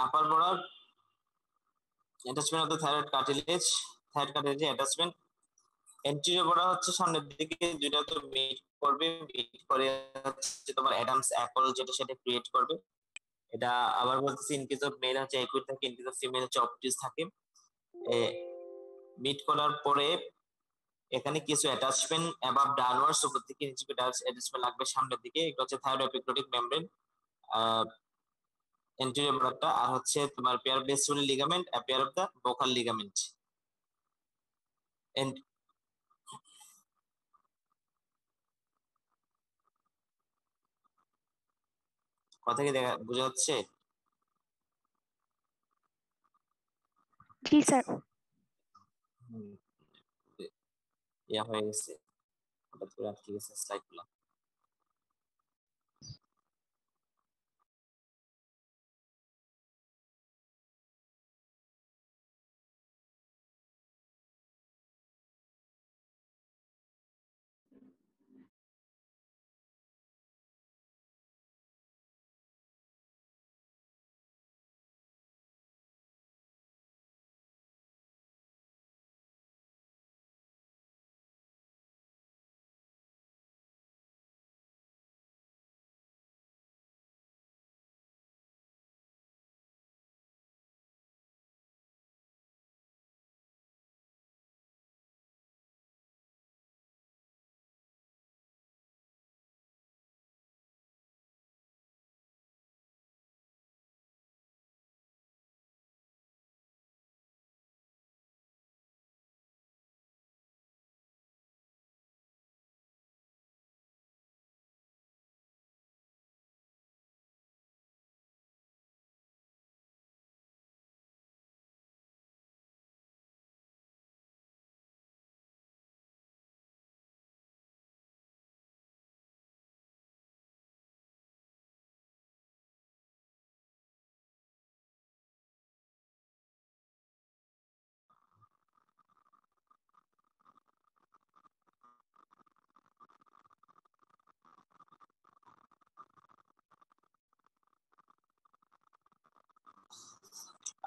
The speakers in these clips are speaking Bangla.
Upper border attachment of the thyroid cartilage attachment. Anterior border হচ্ছে সামনের দিকে দুইটা তো মিট করবে, মিট করে হচ্ছে তোমার অ্যাডামস অ্যাপল যেটা সেটা ক্রিয়েট করবে। এটা আবার বলতেছি ইন কেস অফ মেল হচ্ছে একুইড থাকে, ইন কেস অফ ফিমেল হচ্ছে অবটিউজ থাকে। মিট করার পরে এখানে কিছু অ্যাটাচমেন্ট অ্যাবাভ ডাউনওয়ার্ডস, উপর থেকে নিচে অ্যাটাচমেন্ট লাগবে সামনের দিকে। এটা হচ্ছে থাইরোএপিগ্লোটিক মেমব্রেন এন্টিরিয়র বর্ডারটা, আর হচ্ছে তোমার pair of vestibular ligament, a pair of the vocal ligament. কথা কি দেখা বোঝা যাচ্ছে? জি স্যার। ইয়া হয়ে গেছে, হঠাৎ করে আটকে গেছে স্লাইডগুলো।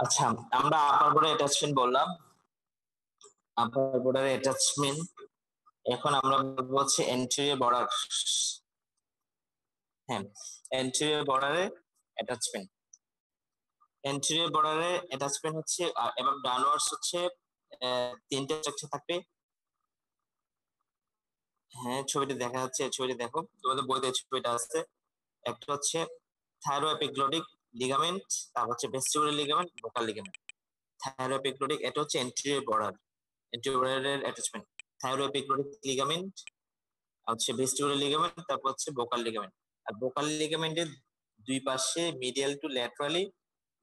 আচ্ছা, আমরা আপার বর্ডার অ্যাটাচমেন্ট বললাম, আপার বর্ডার অ্যাটাচমেন্ট। এখন আমরা বলবো হচ্ছে এন্টিরিয়র বর্ডার। হ্যাঁ, এন্টিরিয়র বর্ডারে অ্যাটাচমেন্ট। এন্টিরিয়র বর্ডারে অ্যাটাচমেন্ট হচ্ছে এবং ডাউনওয়ার্ডস হচ্ছে তিনটে স্ট্রাকচার থাকবে। হ্যাঁ, ছবিটা দেখা যাচ্ছে, ছবিটা দেখো, তোমাদের বইতে ছবিটা আছে। একটা হচ্ছে থাইরোএপিগ্লোটিক লিগামেন্ট, তারপর হচ্ছে ভেস্টিবুলার লিগামেন্ট, বোকাল লিগামেন্ট। থাইরোএপিগ্লোটিক এটা হচ্ছে এন্টিরিয়র বর্ডার, এন্টিরিয়র বর্ডারের অ্যাটাচমেন্ট। থাইরোএপিগ্লোটিক লিগামেন্ট হচ্ছে ভেস্টিবুলার লিগামেন্ট, তারপর হচ্ছে বোকাল লিগামেন্ট। আর বোকাল লিগামেন্টের দুই পাশে মিডিয়াল টু ল্যাটারালি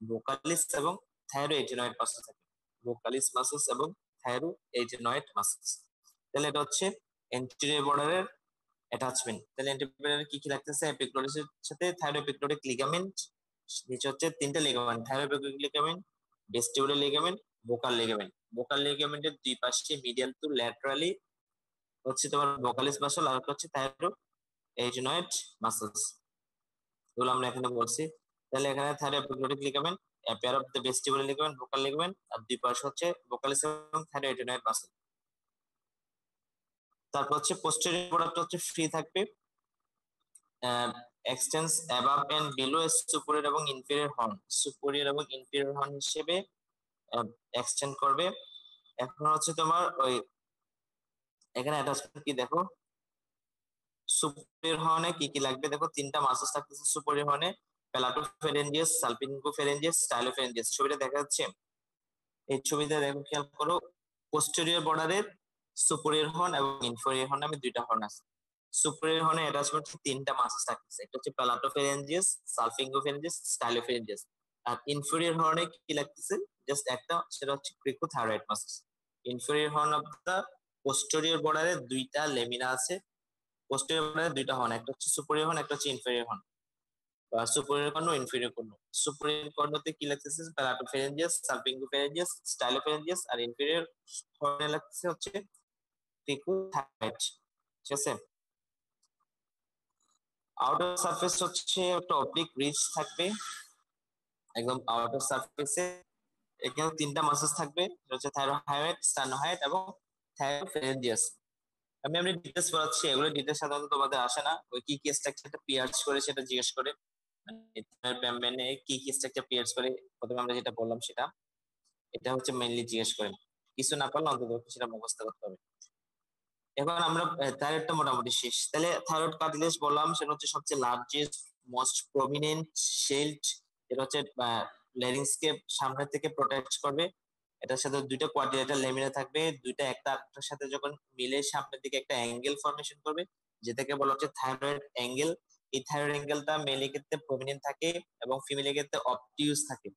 বোকালিস এবং থাইরোএটিনয়েড মাসল থাকে। বোকালিস মাসলস এবং থাইরোএটিনয়েড মাসলস। তাহলে এটা হচ্ছে এন্টিরিয়র বর্ডারের অ্যাটাচমেন্ট। তাহলে এন্টিরিয়র বর্ডারে কি কি লাগতেছে? এপিগ্লোটিসের সাথে থাইরোএপিগ্লোটিক লিগামেন্ট, নিচে হচ্ছে তিনটা ligament, thyroepiglottic ligament, vestibular ligament, vocal ligament. Vocal লিগামেন্টের দুই পাশে মিডিয়াল টু ল্যাটারালি হচ্ছে তোমার ভোকালিস মাসল, আর হচ্ছে থাইরোএটিনয়েড মাসলস। এগুলো আমরা এখানে বলছি। তাহলে এখানে thyroepiglottic ligament, a pair of the vestibular ligament, vocal ligament, আর দুই পাশে হচ্ছে ভোকালিস এবং থাইরোএটিনয়েড মাসল। তারপর হচ্ছে পোস্টেরিয়র বর্ডারটা হচ্ছে ফ্রি থাকবে, এক্সটেন্স অ্যাবাভ এন্ড বিলো সুপিরিয়র এবং ইনফেরিয়র হর্ন, সুপিরিয়র এবং ইনফেরিয়র হর্ন হিসেবে এক্সটেন্ড করবে। এখন হচ্ছে তোমার ওই এখানে অ্যাটাচমেন্ট কি দেখো, সুপিরিয়র হর্নে কি কি লাগবে দেখো, তিনটা মাসেলস থাকতেছে সুপিরিয়র হর্নে, প্যালাটোফেরেঞ্জিয়াস, সালপিঙ্গোফেরেঞ্জিয়াস, স্টাইলোফেরেঞ্জিয়াস। ছবিটা দেখা যাচ্ছে, এই ছবিতে দেখো, খেয়াল করো, পোস্টেরিয়র বর্ডারের সুপিরিয়র হর্ন এবং ইনফেরিয়র হর্ন নামে দুইটা হর্ন আছে। সুপিরিয়র হর্নে অ্যাটাচমেন্ট তিনটা মাসেলস থাকতেছে, একটা হচ্ছে প্যালাটোফেরেঞ্জিয়াস, সালপিঙ্গোফেরেঞ্জিয়াস, স্টাইলোফেরেঞ্জিয়াস। আর ইনফেরিয়র হর্নে কি লাগতেছে, জাস্ট একটা, সেটা হচ্ছে cricothyroid muscles. Inferior horn of the posterior বর্ডারে দুইটা লেমিনা আছে, পোস্টেরিয়র বর্ডারে দুইটা হর্ন, একটা হচ্ছে সুপিরিয়র হর্ন, একটা হচ্ছে ইনফেরিয়র হর্ন, বা সুপিরিয়র কর্ণ, ইনফেরিয়র কর্ণ। সুপিরিয়র কর্ণতে কি লাগতেছে, প্যালাটোফেরেঞ্জিয়াস, সালপিঙ্গোফেরেঞ্জিয়াস, স্টাইলোফেরেঞ্জিয়াস, আর ইনফেরিয়র হর্নে লাগতেছে হচ্ছে ক্রিকোথাইরয়েড। ঠিক আছে। আউটার সারফেস হচ্ছে একটা অবলিক রিজ থাকবে, একদম আউটার সারফেসে এখানে তিনটা মাসেলস থাকবে, এটা হচ্ছে থাইরোহাইড, স্টার্নোহাইড এবং থাইরোফেরেঞ্জিয়াস। আমি ডিটেলস পড়াচ্ছি, এগুলো ডিটেলস সাধারণত তোমাদের আসে না। ওই কি কি স্ট্রাকচারটা পিয়ার্স করে সেটা জিজ্ঞেস করে, মেমব্রেনে কি কি স্ট্রাকচার পিয়ার্স করে, প্রথমে আমরা যেটা বললাম সেটা, এটা হচ্ছে মেইনলি জিজ্ঞেস করেন। কিছু না পারলে অন্তত সেটা মুখস্থ করতে হবে। এখন আমরা থাইরয়েডটা মোটামুটি শেষ। তাহলে থাইরয়েড কার্টিলেজ বললাম, সেটা হচ্ছে সবচেয়ে লার্জেস্ট মোস্ট প্রমিনেন্ট শেল্ড। এটা হচ্ছে ল্যারিংসকে সামনে থেকে প্রোটেক্ট করবে। এটার সাথে দুইটা কোয়াড্রিলেটারাল লেমিনা থাকবে, দুইটা একটা আরেকটার সাথে যখন মিলে সামনের দিকে একটা অ্যাঙ্গেল ফর্মেশন করবে, যেটাকে বলা হচ্ছে থাইরয়েড অ্যাঙ্গেল। এই থাইরয়েড অ্যাঙ্গেলটা মেলের ক্ষেত্রে প্রমিনেন্ট থাকে এবং ফিমেলের ক্ষেত্রে অবটিউস থাকে,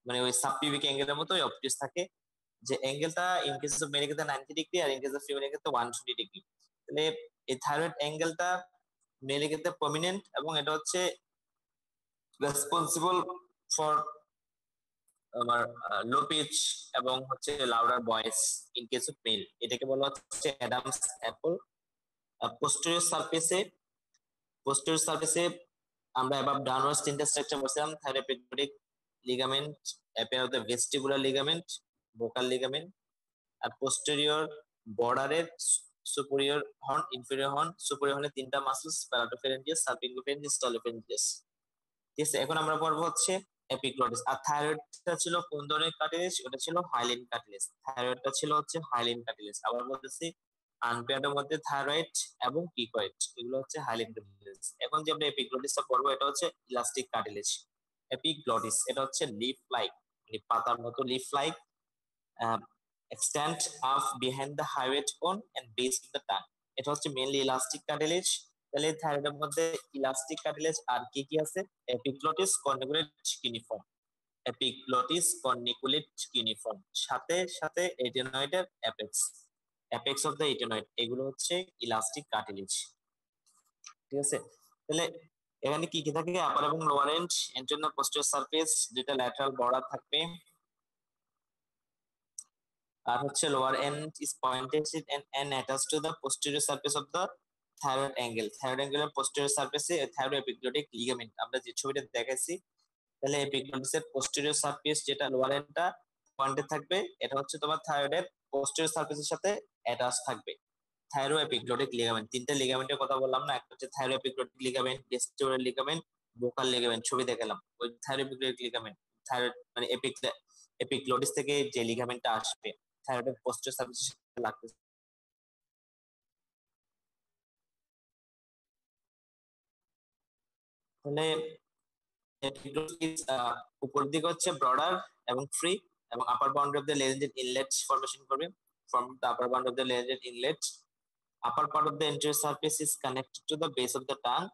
মানে ওই সাবপিউবিক অ্যাঙ্গেলের মতোই অবটিউস থাকে। যে অ্যাঙ্গেলটা ইন কেস অফ মেলের ক্ষেত্রে 90 ডিগ্রি আর ইন কেস অফ ফিমেলের ক্ষেত্রে 120 ডিগ্রি। তাহলে এই থাইরয়েড অ্যাঙ্গেলটা মেলের ক্ষেত্রে প্রমিনেন্ট এবং এটা হচ্ছে রেসপন্সিবল ফর আমার লো পিচ এবং হচ্ছে louder voice in case of male. এটাকে বলা হচ্ছে অ্যাডামস অ্যাপল। পোস্টেরিয়র সারফেসে আমরা অ্যাবাভ ডাউনওয়ার্ডস তিনটা স্ট্রাকচার বলছিলাম, thyroepiglottic ligament, a pair of the vestibular ligament, vocal ligament. আর পোস্টেরিয়র বর্ডারের superior horn, inferior horn, superior হর্নের তিনটা মাসলস, প্যারাটোফেরেঞ্জিয়াস, সাবইনগুফেরেঞ্জিয়াস, স্টলোফেরেঞ্জিয়াস। ঠিক আছে, এখন আমরা পড়বো হচ্ছে এপিগ্লটিস। আর থাইরয়েডটা ছিল কোন ধরনের কার্টিলেজ? ওটা ছিল হাইলিন কার্টিলেজ। থাইরয়েডটা ছিল হচ্ছে হাইলিন কার্টিলেজ। আবার বলতেছি, আনপেয়ার্ডের মধ্যে থাইরয়েড এবং পিকয়েড, এগুলো হচ্ছে হাইলিন কার্টিলেজ। এখন যে আমরা এপিগ্লটিসটা পড়বো, এটা হচ্ছে ইলাস্টিক কার্টিলেজ। এপিগ্লটিস এটা হচ্ছে লিফ লাইক, মানে পাতার মতো leaf like, extend up behind the hyoid bone and base of the tongue. এটা হচ্ছে মেইনলি ইলাস্টিক কার্টিলেজ। তাহলে থাইরয়েডের মধ্যে ইলাস্টিক কার্টিলেজ আর কি কি আছে? Epiglottis, corniculate, cuneiform. Epiglottis, corniculate, cuneiform, সাথে সাথে এটেনয়েডের apex, apex of the arytenoid, এগুলো হচ্ছে ইলাস্টিক কার্টিলেজ। ঠিক আছে, তাহলে এখানে কি কি থাকে? আপার এবং lower and, anterior posterior surface, যেটা ল্যাটারাল বর্ডার থাকবে। আর হচ্ছে lower and is pointed and attached to the posterior surface of the thyroid angle. Thyroid অ্যাঙ্গেলের পোস্টেরিয়র সারফেসে থাইরোএপিগ্লটিক লিগামেন্ট আমরা যে ছবিটা দেখাইছি, তাহলে এপিগ্লটিসের পোস্টেরিয়র সারফেস যেটা লোয়ার এন্ডটা পয়েন্টে থাকবে, এটা হচ্ছে তোমার থাইরয়েডের পোস্টেরিয়র সারফেসের সাথে অ্যাটাচ থাকবে। থাইরোএপিগ্লটিক লিগামেন্ট, তিনটা লিগামেন্টের কথা বললাম না, একটা হচ্ছে thyroepiglottic ligament, vestibular ligament, vocal ligament. ছবি দেখালাম ওই থাইরোএপিগ্লটিক লিগামেন্ট, থাইরয়েড মানে এপিগ্লটিস থেকে যে লিগামেন্টটা আসবে থাইরয়েডের পোস্টেরিয়র সারফেসের সাথে লাগবে। তাহলে এপিগ্লটিস উপর দিকে হচ্ছে ব্রডার এবং ফ্রি, এবং upper boundary of the laryngeal inlet formation করবে। From the upper boundary of the laryngeal inlet, upper part of the anterior surface is connected to the base of the tongue.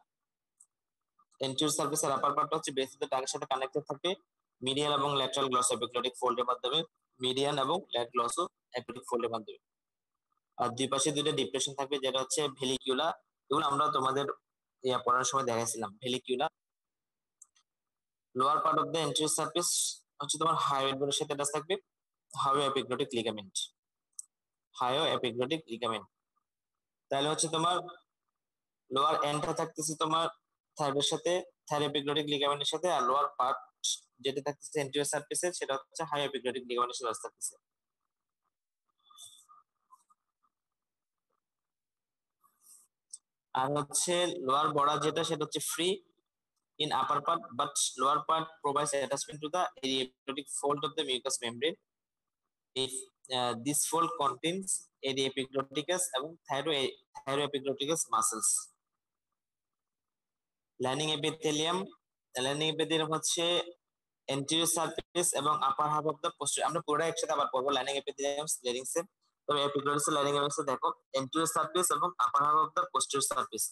anterior surface এর upper part হচ্ছে base of the tongue এর সাথে কানেক্টেড থাকে মিডিয়াল এবং ল্যাটারাল গ্লসো এপিগ্লটিক ফোল্ডের মাধ্যমে, মিডিয়ান এবং ল্যাট গ্লসো এপিগ্লটিক ফোল্ডের মাধ্যমে। আর দুই পাশে দুইটা ডিপ্রেশন থাকবে, যেটা হচ্ছে ভেলিকিউলা। এগুলো আমরা তোমাদের পড়ার সময় দেখাইছিলাম। Vallecula, lower part of the anterior surface হচ্ছে তোমার হায়োইড বোনের সাথে অ্যাটাচ থাকবে, hyoepiglottic ligament, hyoepiglottic ligament. তাহলে হচ্ছে তোমার লোয়ার এন্ডটা থাকতেছে তোমার থাইরয়েডের সাথে, থাইরোএপিগ্লটিক লিগামেন্টের সাথে, আর লোয়ার পার্ট যেটা থাকতেছে এন্টিরিয়র সারফেসে, সেটা হচ্ছে হাই এপিগ্লটিক লিগামেন্টের সাথে থাকতেছে। আর হচ্ছে লোয়ার বর্ডার যেটা, সেটা হচ্ছে free in upper part, but lower part provides attachment to the aryepiglottic fold of the mucous membrane. If this fold contains aryepiglotticus এবং thyroepiglotticus muscles. Lining epithelium, lining epithelium হচ্ছে anterior surface এবং upper half of the posterior. আমরা পুরোটা একসাথে আবার পড়বো লাইনিং এপিথেলিয়াম, লেরিংস এর। তবে এপিগ্লটিস লাইনিং এপিথেলিয়াম দেখো, anterior surface এবং upper half of the posterior surface,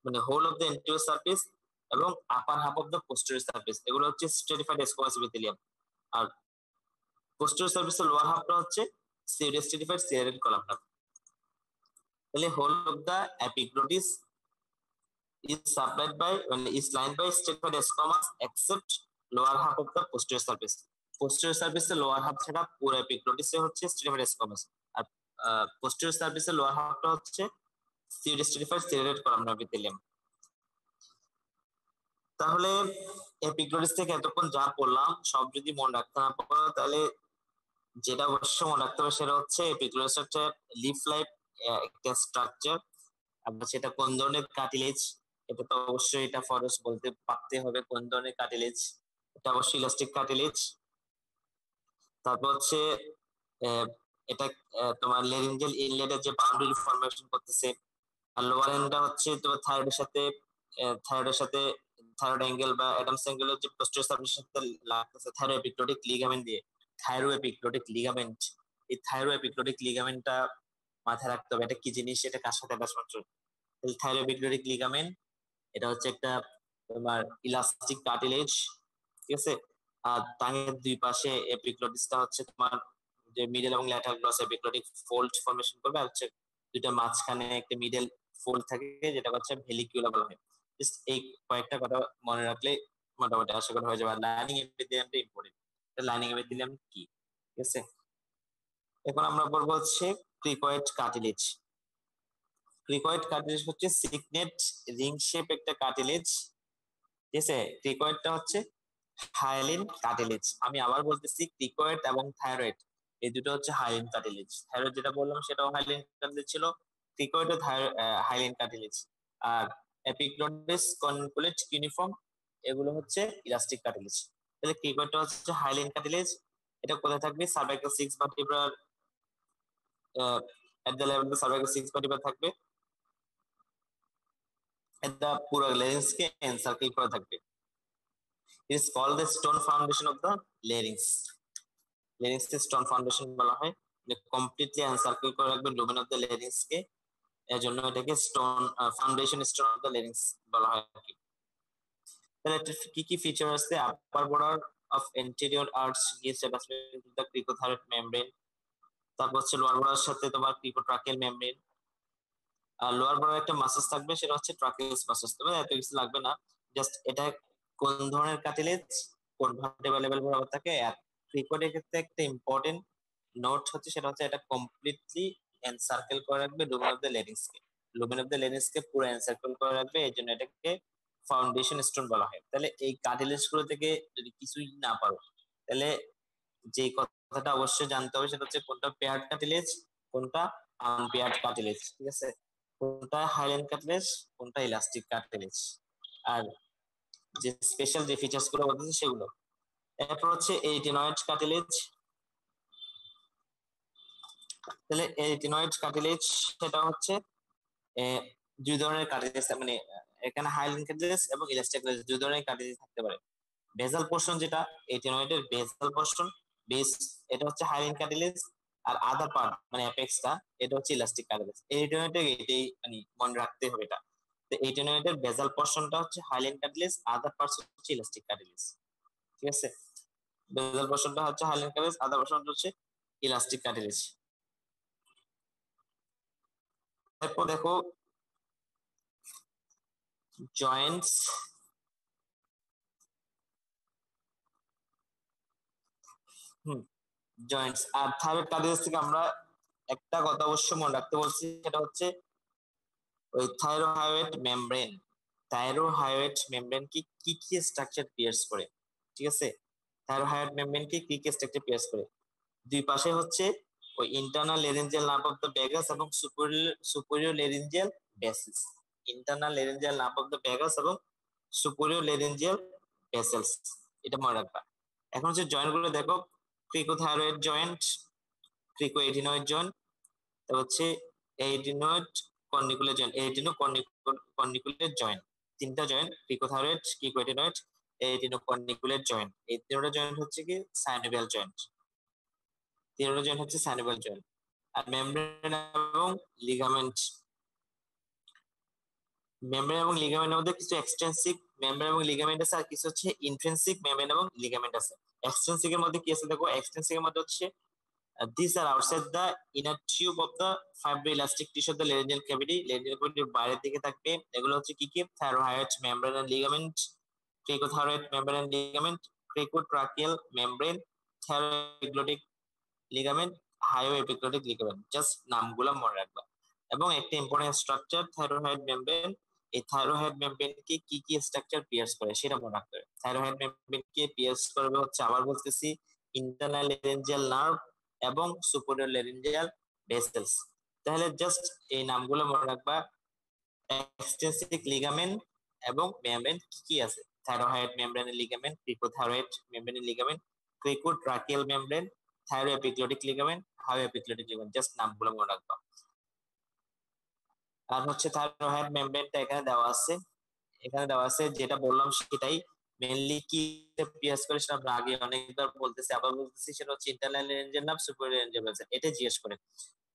মানে whole of the anterior surface এবং upper half of the posterior surface, এগুলো হচ্ছে স্ট্রেটিফাইড স্কোয়াস এপিথেলিয়াম। আর পোস্টেরিয়র সারফেসের লোয়ার হাফটা হচ্ছে সিউডো স্ট্রেটিফাইড সিয়ারেট কলামটা। তাহলে whole of the epiglottis is supplied by is lined by stratified squamous except lower half of the posterior surface. posterior surface এর lower half ছাড়া পুরো এপিগ্লটিস এ হচ্ছে stratified squamous, আর posterior surface এর lower halfটা হচ্ছে pseudo stratified serrated columnar epithelium। তাহলে এপিগ্লোটিস থেকে এতক্ষণ যা বললাম সব যদি মনে রাখতে না পারো তাহলে যেটা অবশ্যই মনে রাখতে হবে সেটা হচ্ছে এপিগ্লোটিস হচ্ছে লিফ লাইফ একটা স্ট্রাকচার। আবার সেটা কোন ধরনের কার্টিলেজ, এটা তো অবশ্যই এটা ফরেস্ট বলতে পারতে হবে কোন ধরনের কার্টিলেজ। এটা অবশ্যই ইলাস্টিক কার্টিলেজ। তারপর হচ্ছে আহ, এটা তোমার লেরিঞ্জিয়াল ইনলেটের যে বাউন্ডারি ফরমেশন করতেছে। আর লোয়ার এন্ডটা হচ্ছে তোমার থাইরয়েডের সাথে থাইরয়েড অ্যাঙ্গেল বা অ্যাডামস অ্যাঙ্গেলের যে পোস্টেরিয়র সাবমিশনের সাথে লাগতেছে থাইরোএপিক্লোটিক লিগামেন্ট দিয়ে। থাইরোএপিক্লোটিক লিগামেন্ট, এই থাইরোএপিক্লোটিক লিগামেন্টটা মাথায় রাখতে হবে এটা কি জিনিস, এটা কার সাথে অ্যাটাচমেন্ট। থাইরোএপিক্লোটিক লিগামেন্ট এটা হচ্ছে একটা তোমার ইলাস্টিক কার্টিলেজ, ঠিক আছে। আর টাঙের দুই পাশে এপিক্লোটিসটা হচ্ছে তোমার যে মিডল এবং ল্যাটারাল গ্লস এপিক্লোটিক ফোল্ড ফর্মেশন করবে, আর হচ্ছে দুইটা মাঝখানে একটা মিডল ফোল্ড থাকে যেটা হচ্ছে ভেলিকিউলা বলা হয়। জাস্ট এই কয়েকটা কথা মনে রাখলে মোটামুটি আশা করা হয়ে যাবে। লাইনিং এপিথেলিয়ামটা ইম্পর্টেন্ট। লাইনিং এপিথেলিয়াম কি, ঠিক আছে। এখন আমরা বলবো হচ্ছে ক্রিকয়েড কার্টিলেজ। ক্রিকয়েড কার্টিলেজ হচ্ছে সিগনেট রিং শেপ একটা কার্টিলেজ, ঠিক আছে। ক্রিকয়েডটা হচ্ছে হায়ালিন কার্টিলেজ। আমি আবার বলতেছি ক্রিকয়েড এবং থাইরয়েড এই দুটো হচ্ছে হাইলিন কার্টিলেজ। থাইরয়েড যেটা বললাম সেটাও হাইলিন কার্টিলেজ ছিল, ক্রিকয়েডও হাইলিন কার্টিলেজ। আর এপিগ্লোটিস কনকুলেট ইউনিফর্ম এগুলো হচ্ছে ইলাস্টিক কার্টিলেজ। তাহলে ক্রিকয়েডটা হচ্ছে হাইলিন কার্টিলেজ। এটা কোথায় থাকবে, সার্ভাইকাল সিক্স ভার্টিব্রার at the level of cervical six vertebra থাকবে। এটা পুরো লেন্সকে এনসার্কেল করে থাকবে। It is called the stone foundation of the larynx. larynx K stone foundation বলা হয়, যে কমপ্লিটলি এনসার্কেল করে রাখবে ডোমেন অফ দ্য larynx কে। এর জন্য এটাকে stone foundation stone of the larynx বলা হয় আর কি। তাহলে এটার কি কি ফিচার আছে, upper border of anterior arch gives attachment to the cricothyroid membrane। তারপর হচ্ছে লোয়ার বর্ডারের সাথে তোমার ক্রিকোট্রাকিয়াল মেমব্রেন। আর লোয়ার বর্ডার একটা মাসেজ থাকবে সেটা হচ্ছে ট্রাকিয়াস মাসেজ। তবে এত কিছু লাগবে না, জাস্ট এটা কোন ধরনের কার্টিলেজ কোন ভার্টেব্রা লেভেল বরাবর থাকে। আর ক্রিকোটের ক্ষেত্রে একটা ইম্পর্টেন্ট নোট হচ্ছে সেটা হচ্ছে এটা কমপ্লিটলি এনসার্কেল করে রাখবে ডোমেন অফ দ্য লেরিংস কে। ডোমেন অফ দ্য লেরিংস কে পুরো এনসার্কেল করে রাখবে, এই জন্য এটাকে ফাউন্ডেশন স্টোন বলা হয়। তাহলে এই কার্টিলেজ গুলো থেকে যদি কিছুই না পারো তাহলে যে কথাটা অবশ্যই জানতে হবে সেটা হচ্ছে কোনটা পেয়ার্ড কার্টিলেজ কোনটা আনপেয়ার্ড কার্টিলেজ, ঠিক আছে। কোনটা হাইল্যান্ড কার্টিলেজ কোনটা ইলাস্টিক কার্টিলেজ, আর যে স্পেশাল যে ফিচার্স গুলো বলতেছে সেগুলো। এরপর হচ্ছে এইটিনয়েড কার্টিলেজ। তাহলে এইটিনয়েড কার্টিলেজ সেটা হচ্ছে দুই ধরনের কার্টিলেজ, মানে এখানে হাইল্যান্ড কার্টিলেজ এবং ইলাস্টিক কার্টিলেজ দুই ধরনের কার্টিলেজ থাকতে পারে। বেসাল পোর্শন যেটা এইটিনয়েডের বেসাল পোর্শন বেস, এটা হচ্ছে হাইল্যান্ড কার্টিলেজ। আর আদার পার্ট মানে অ্যাপেক্সটা এটা হচ্ছে ইলাস্টিক কার্টিলেজ। এইটিনয়েডের এটাই মানে মনে রাখতে হবে এটা। তো এইটিনয়েডের বেসাল পোর্শনটা হচ্ছে হাইল্যান্ড কার্টিলেজ, আদার পার্টস হচ্ছে ইলাস্টিক কার্টিলেজ, ঠিক আছে। বেসাল পোর্শনটা হচ্ছে হাইল্যান্ড কার্টিলেজ, আদার পোর্শনটা হচ্ছে ইলাস্টিক কার্টিলেজ। তারপর দেখো জয়েন্টস। জয়েন্টস আর থাইরয়েড কার্টিলেজ থেকে আমরা একটা কথা অবশ্যই মনে রাখতে বলছি সেটা হচ্ছে ওই থাইরোহাইড মেমব্রেন। থাইরোহাইড মেমব্রেন কি কি কি স্ট্রাকচার পিয়ার্স করে, ঠিক আছে। থাইরোহাইড মেমব্রেন কি কি কি স্ট্রাকচার পিয়ার্স করে, দুই পাশে হচ্ছে ওই internal laryngeal nerve of the vagus এবং superior laryngeal vessels. Internal laryngeal nerve of the vagus এবং সুপিরিয়র লেরিঞ্জিয়াল ভেসেলস, এটা মনে রাখবা। এখন হচ্ছে জয়েন্ট গুলো দেখো, ক্রিকোথাইরয়েড জয়েন্ট, ক্রিকোএডিনয়েড জয়েন্ট, তারপর হচ্ছে এইডিনয়েড কর্নিকুলার জয়েন্ট, এইডিনো কর্নিকুলার জয়েন্ট। তিনটা জয়েন্ট, ক্রিকোথাইরয়েড, ক্রিকোএডিনয়েড, এইডিনো কর্নিকুলার জয়েন্ট। এই তিনটা জয়েন্ট হচ্ছে কি সাইনোভিয়াল জয়েন্ট। তিনটা জয়েন্ট হচ্ছে সাইনোভিয়াল জয়েন্ট। আর মেমব্রেন এবং লিগামেন্ট, মেমব্রেন এবং লিগামেন্টের মধ্যে কিছু এক্সটেন্সিভ মেমব্রেন এবং লিগামেন্ট আছে, আর কিছু হচ্ছে ইন্ট্রিনসিক মেমব্রেন এবং লিগামেন্ট আছে। এক্সটেন্সিক এর মধ্যে কি আছে দেখো, এক্সটেন্সিক এর মধ্যে হচ্ছে these are outside the inner tube of the fibroelastic tissue of the laryngeal cavity। laryngeal cavity বাইরের দিকে থাকবে। এগুলো হচ্ছে কি কি, thyroid membrane and ligament, cricothyroid membrane and ligament, cricotracheal membrane, thyroepiglottic ligament, hyoepiglottic ligament। Just নামগুলো মনে রাখবা। এবং একটা ইম্পর্টেন্ট স্ট্রাকচার থাইরয়েড মেমব্রেন, এই থাইরয়েড মেমব্রেনকে কি কি স্ট্রাকচার পিয়ার্স করে সেটা মনে রাখতে হবে। থাইরয়েড মেমব্রেনকে পিয়ার্স করবে হচ্ছে, আবার বলতেছি, ইন্টারনাল ল্যারিঞ্জিয়াল নার্ভ এবং সুপিরিয়র ল্যারিঞ্জিয়াল ভেসেলস। তাহলে জাস্ট এই নামগুলো মনে রাখবা। এক্সটেন্সিভ লিগামেন্ট এবং মেমব্রেন কি কি আছে? থাইরয়েড মেমব্রেনের লিগামেন্ট, ক্রিকোথাইরয়েড মেমব্রেনের ligament, cricotracheal membrane, thyroepiglottic ligament, hyoepiglottic ligament, just নামগুলো মনে রাখবা। আর হচ্ছে থাইরয়েড মেমব্রেনটা এখানে দেওয়া আছে, এখানে দেওয়া আছে যেটা বললাম সেটাই। মেইনলি কি পিয়ার্স করে সেটা আমরা আগে অনেকবার বলতেছি, আবার বলতেছি, সেটা হচ্ছে ইন্টারনাল রেঞ্জের নাম, সুপিরিয়র রেঞ্জের নাম, এটা জিজ্ঞেস করে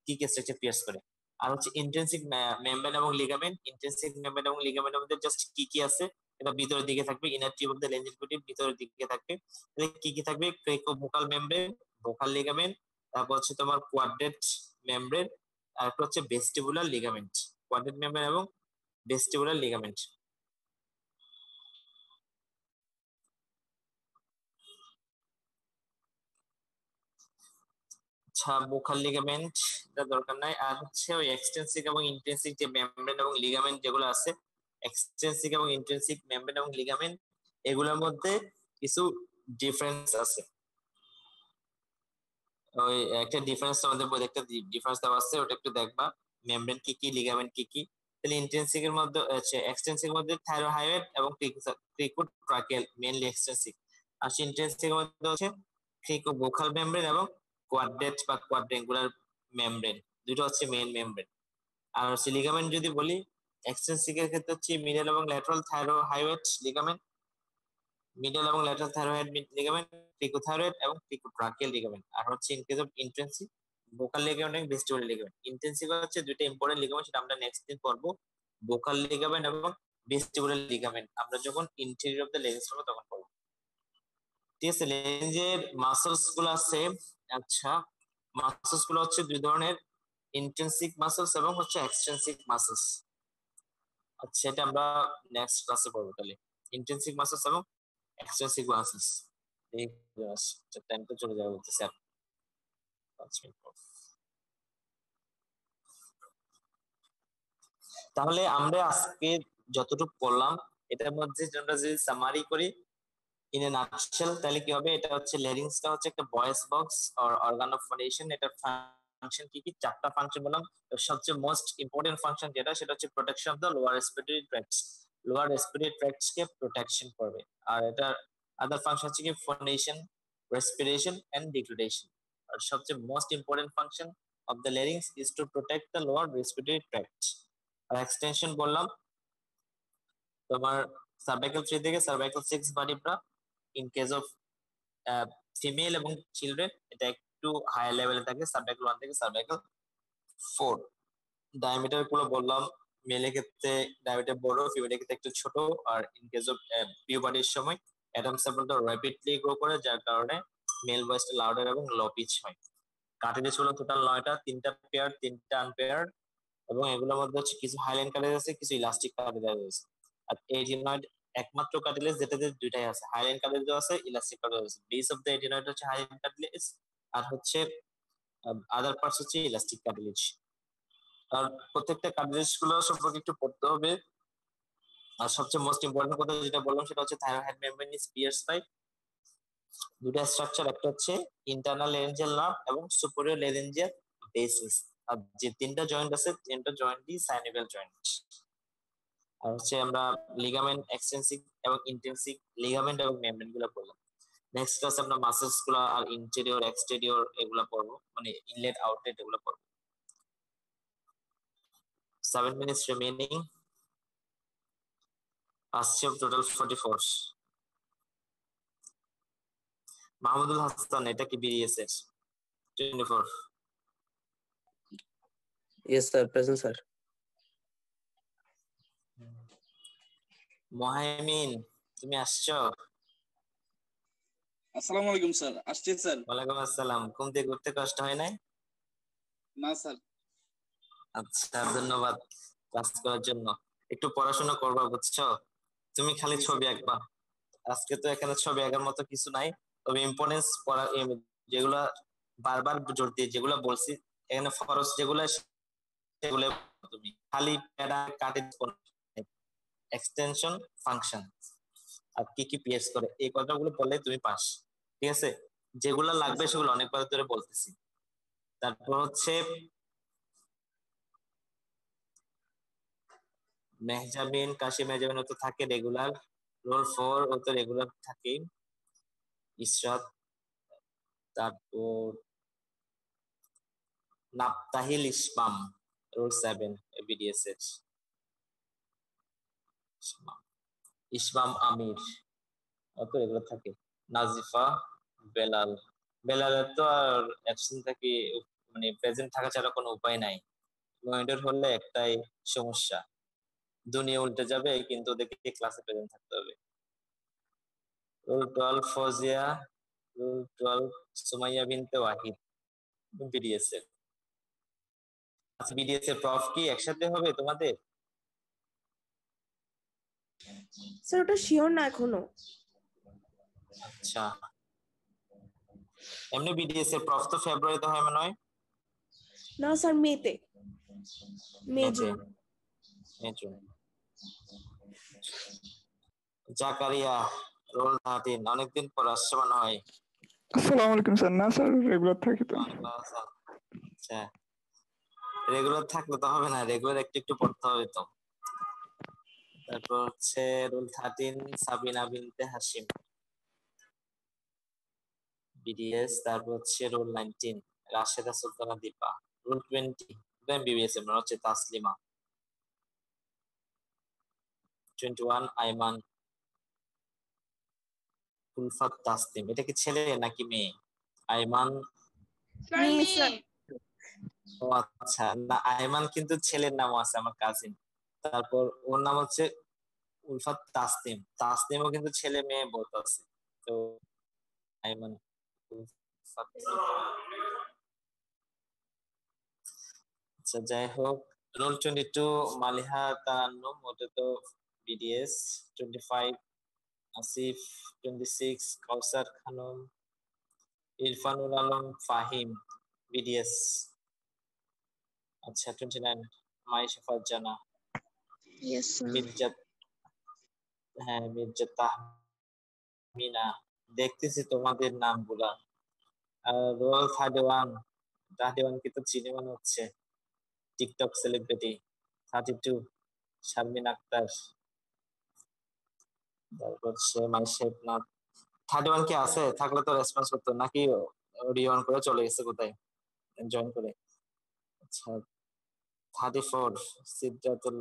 কি কি স্ট্রাকচার পিয়ার্স করে। আর হচ্ছে ইন্ট্রিনসিক মেমব্রেন এবং লিগামেন্ট, ইন্ট্রিনসিক মেমব্রেন এবং লিগামেন্টের মধ্যে জাস্ট কি কি আছে, এটা ভিতরের দিকে থাকবে, ইনার টিউব অফ দ্য লেঞ্জিন কুটি ভিতরের দিকে থাকবে। কি কি থাকবে? ক্রেকোভোকাল মেমব্রেন, ভোকাল লিগামেন্ট, তারপর হচ্ছে তোমার কোয়াড্রেট মেমব্রেন, তারপর হচ্ছে ভেস্টিবুলার লিগামেন্ট, কোয়াড্রেট মেমব্রেন এবং ভেস্টিবুলার লিগামেন্ট। আচ্ছা, বুকাল লিগামেন্ট এটা দরকার নাই। আর হচ্ছে ওই এক্সটেন্সিক এবং ইন্টেন্সিক যে মেমব্রেন এবং লিগামেন্ট যেগুলো আছে, এক্সটেন্সিক এবং ইন্টেন্সিক মেমব্রেন এবং লিগামেন্ট, এগুলোর মধ্যে কিছু ডিফারেন্স আছে। ওই একটা ডিফারেন্স আমাদের বইতে একটা ডিফারেন্স দেওয়া আছে, ওটা একটু দেখবা। মেমব্রেন কি কি, লিগামেন্ট কি কি। তাহলে ইন্টেন্সিক এর মধ্যে হচ্ছে, এক্সটেন্সিক এর মধ্যে থাইরোহাইড এবং ক্রিকোট্রাকিয়াল, মেইনলি এক্সটেন্সিক। আর ইন্টেন্সিক এর মধ্যে হচ্ছে ক্রিকোভোকাল মেমব্রেন এবং কোয়াড্রেট বা কোয়াড্রেঙ্গুলার মেমব্রেন, দুটো হচ্ছে মেইন মেমব্রেন। আর হচ্ছে লিগামেন্ট যদি বলি, এক্সটেন্সিক এর ক্ষেত্রে হচ্ছে মিডল এবং ল্যাটারাল থাইরোহাইড লিগামেন্ট, মিডল এবং ল্যাটারাল থাইরয়েড লিগামেন্ট, ক্রিকোথাইরয়েড এবং ক্রিকোট্রাকিয়াল লিগামেন্ট। আর হচ্ছে in case of intensive, vocal ligament এবং ভেস্টিবুলার লিগামেন্ট। ইন্টেন্সিভ হচ্ছে দুইটা ইম্পর্টেন্ট লিগামেন্ট, সেটা আমরা নেক্সট দিন পড়বো। বোকাল লিগামেন্ট এবং ভেস্টিবুলার লিগামেন্ট আমরা যখন ইন্টেরিয়র অফ দ্য লেন্স পড়বো তখন পড়বো। ঠিক আছে, লেন্সের মাসলস গুলো আছে। আচ্ছা, মাসলস গুলো হচ্ছে দুই ধরনের, ইন্টেন্সিক মাসলস এবং হচ্ছে এক্সটেন্সিক মাসলস। আচ্ছা, এটা আমরা নেক্সট ক্লাসে পড়বো। তাহলে ইন্টেন্সিক মাসলস এবং এক্সটেন্সিভ মাসলস। এই টাইমটা চলে যাবে বলতেছে আর 5 মিনিট পর। তাহলে আমরা আজকে যতটুকু পড়লাম এটার মধ্যে আমরা যদি সামারি করি ইন এ নাটশেল, তাহলে কি হবে? এটা হচ্ছে লেরিংসটা হচ্ছে একটা voice box or organ of phonation. এটা ফাংশন কি কি? চারটা ফাংশন বললাম। সবচেয়ে মোস্ট ইম্পর্টেন্ট ফাংশন যেটা, সেটা হচ্ছে protection of the lower respiratory tracts, lower respiratory tracts কে প্রোটেকশন করবে। আর এটা আদার ফাংশন হচ্ছে কি ফোনেশন, রেসপিরেশন এন্ড ডিগ্রেডেশন। আর সবচেয়ে most important function of the larynx is to protect the lower respiratory tract. আর এক্সটেনশন বললাম তোমার সার্ভাইকাল 3 থেকে cervical 6 vertebra. In case of female এবং চিলড্রেন এটা একটু হায়ার লেভেলে থাকে, সার্ভাইকাল 1 থেকে সার্ভাইকাল 4। ডায়ামিটার গুলো বললাম, মেলের ক্ষেত্রে ডায়ামিটার বড়, ফিমেলের ক্ষেত্রে একটু ছোট। আর ইন কেস অফ পিউবার্টির সময় অ্যাডাম স্যাম্পলটা র্যাপিডলি গ্রো করে, যার কারণে মেল ভয়েসটা লাউডার এবং লো পিচ হয়। কার্টিলেজ হলো টোটাল 9টা, 3টা পেয়ার, 3টা আনপেয়ার। এবং এগুলোর মধ্যে হচ্ছে কিছু হাইলাইন কার্টিলেজ আছে, কিছু ইলাস্টিক কার্টিলেজ আছে। আর এডিনয়েড একমাত্র কার্টিলেজ যেটাতে দুইটাই আছে, হাইলাইন কার্টিলেজ আছে, ইলাস্টিক কার্টিলেজ আছে। বেস অফ দ্য এডিনয়েড হচ্ছে হাইলাইন কার্টিলেজ, আর হচ্ছে আদার পার্টস হচ্ছে ইলাস্টিক কার্টিলেজ। আর প্রত্যেকটা কার্টিলেজ গুলো সম্পর্কে একটু পড়তে হবে। আর সবচেয়ে মোস্ট ইম্পর্টেন্ট কথা যেটা বললাম সেটা হচ্ছে থাইরয়েড মেমব্রেন ইজ পিয়ার্সড বাই দুটা স্ট্রাকচার, একটা হচ্ছে ইন্টারনাল ল্যারিঞ্জিয়াল নার্ভ এবং সুপিরিয়র ল্যারিঞ্জিয়াল বেসিস। আর যে তিনটা জয়েন্ট আছে, তিনটা জয়েন্টই সাইনোভিয়াল জয়েন্ট। আর হচ্ছে আমরা লিগামেন্ট, এক্সটেন্সিভ এবং ইন্টেন্সিভ লিগামেন্ট এবং মেমব্রেন গুলো পড়লাম। নেক্সট ক্লাসে আমরা মাসলস গুলো আর ইন্টেরিয়র এক্সটেরিয়র এগুলো পড়বো, মানে ইনলেট আউটলেট এগুলো পড়বো। 7 minutes remaining. আসছে টোটাল 44। মাহমুদুল হাসান, এটা কি বেরিয়েছে? 24। Yes, sir. Present, sir. Mohaimin, তুমি আসছো? আসসালামু আলাইকুম স্যার। আসছে স্যার? ওয়ালাইকুম আসসালাম। ঘুম থেকে উঠতে কষ্ট হয় নাই? না স্যার। আচ্ছা, ধন্যবাদ ক্লাস করার জন্য। একটু পড়াশোনা করবা, বুঝছো? তুমি খালি জি ছবি স্যার। আঁকবা। আজকে তো এখানে ছবি আঁকার মতো কিছু নাই, তবে ইম্পর্টেন্স পড়া যেগুলা বারবার জোর দিয়ে যেগুলা বলছি, এখানে ফরজ যেগুলা সেগুলো তুমি খালি প্যারা কাটে এক্সটেনশন ফাংশন আর কি কি পিএস করে, এই কথাগুলো বললে তুমি পাস। ঠিক আছে, যেগুলো লাগবে সেগুলো অনেকবার ধরে বলতেছি। তারপর হচ্ছে মেহজাবিন, কাশি মেহজাবিন ও তো থাকে রেগুলার। রোল 4 ও তো রেগুলার থাকে। ইশরাত, তারপর নাফতাহিল ইসমাম, রোল 7 বিডিএস এর। ইসমাম আমির ও তো রেগুলার থাকে। নাজিফা, বেলাল, বেলালের তো আর অ্যাবসেন্ট থাকি মানে প্রেজেন্ট থাকা ছাড়া কোনো উপায় নাই। ওদের হলে একটাই সমস্যা, দুনিয়া উল্টে যাবে, কিন্তু ওদেরকে ক্লাসে প্রেজেন্ট থাকতে হবে। রোল 12 ফজিয়া, রোল 12 সুমাইয়া বিনতে ওয়াহিদ, বিডিএস এর। আচ্ছা, বিডিএস এর প্রফ কি একসাথে হবে তোমাদের? স্যার ওটা শিওর না এখনো। আচ্ছা, এমনি বিডিএস এর প্রফ তো ফেব্রুয়ারিতে হয় মনে হয়। না স্যার মেতে, মে জুন। জাকারিয়া, রোল 13, অনেকদিন পর আসছে মনে হয়। আসসালামু আলাইকুম স্যার। না স্যার, রেগুলার থাকি তো। আচ্ছা, রেগুলার থাকলে তো হবে না, রেগুলার একটু একটু পড়তে হবে তো। তারপর হচ্ছে রোল 13 সাবিনা বিনতে হাশিম, বিডিএস। তারপর হচ্ছে roll 19 Rasheda Sultana Dipa. Roll 20 BBS এর মানে হচ্ছে তাসলিমা। 21 আইমান উলফাত তাসলিম। এটা কি ছেলে নাকি মেয়ে? আইমান, মেয়ে স্যার। ও আচ্ছা, না আইমান কিন্তু ছেলের নামও আছে, আমার কাজিন। তারপর ওর নাম হচ্ছে উলফাত তাসলিম, তাসলিমও কিন্তু ছেলে মেয়ে বোধ আছে। তো আইমান উলফাত। আচ্ছা যাই হোক, রোল 22 মালিহা তারান্নুম, ওটা তো বিডিএস। 25 আসিফ, 26 কাউসার খানম, ইরফানুল আলম ফাহিম, বিডিএস। আচ্ছা 29 মাইশা ফারজানা, ইয়েস স্যার। মির্জা, হ্যাঁ মির্জা তাহমিনা। দেখতেছি তোমাদের নামগুলা। রোল 31 কি তো চিনি মনে হচ্ছে, টিকটক সেলিব্রিটি। 32 শারমিন আক্তার। তারপর হচ্ছে মাইশেফ। 31 কি আছে? থাকলে তো রেসপন্স করতো, নাকি অডিও অন করে চলে গেছে কোথায় জয়েন করে? আচ্ছা 34 সিদ্রাতুল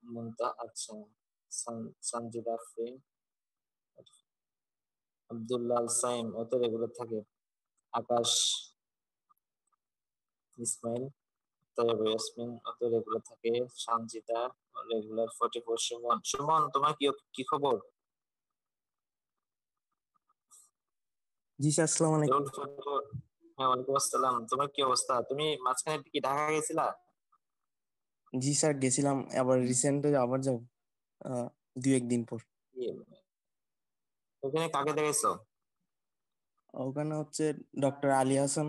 মুনতাহা। আচ্ছা সঞ্জিদ আফরিন, আব্দুল্লাহ আল সাইম, ও তো রেগুলার থাকে। আকাশ, ইসমাইল, তৈয়ব ইয়াসমিন, ও তো রেগুলার থাকে। সঞ্জিতা রেগুলার। 44 সুমন। সুমন তোমার কি খবর? জি স্যার, আসসালামু আলাইকুম। রোল 44। হ্যাঁ ওয়ালাইকুম আসসালাম। তোমার কি অবস্থা? তুমি মাঝখানে কি ঢাকা গেছিলা? জি স্যার, গেছিলাম, আবার রিসেন্ট আবার যাব 2-1 দিন পর। ওখানে কাকে দেখেছো? ওখানে হচ্ছে ডক্টর আলী হাসান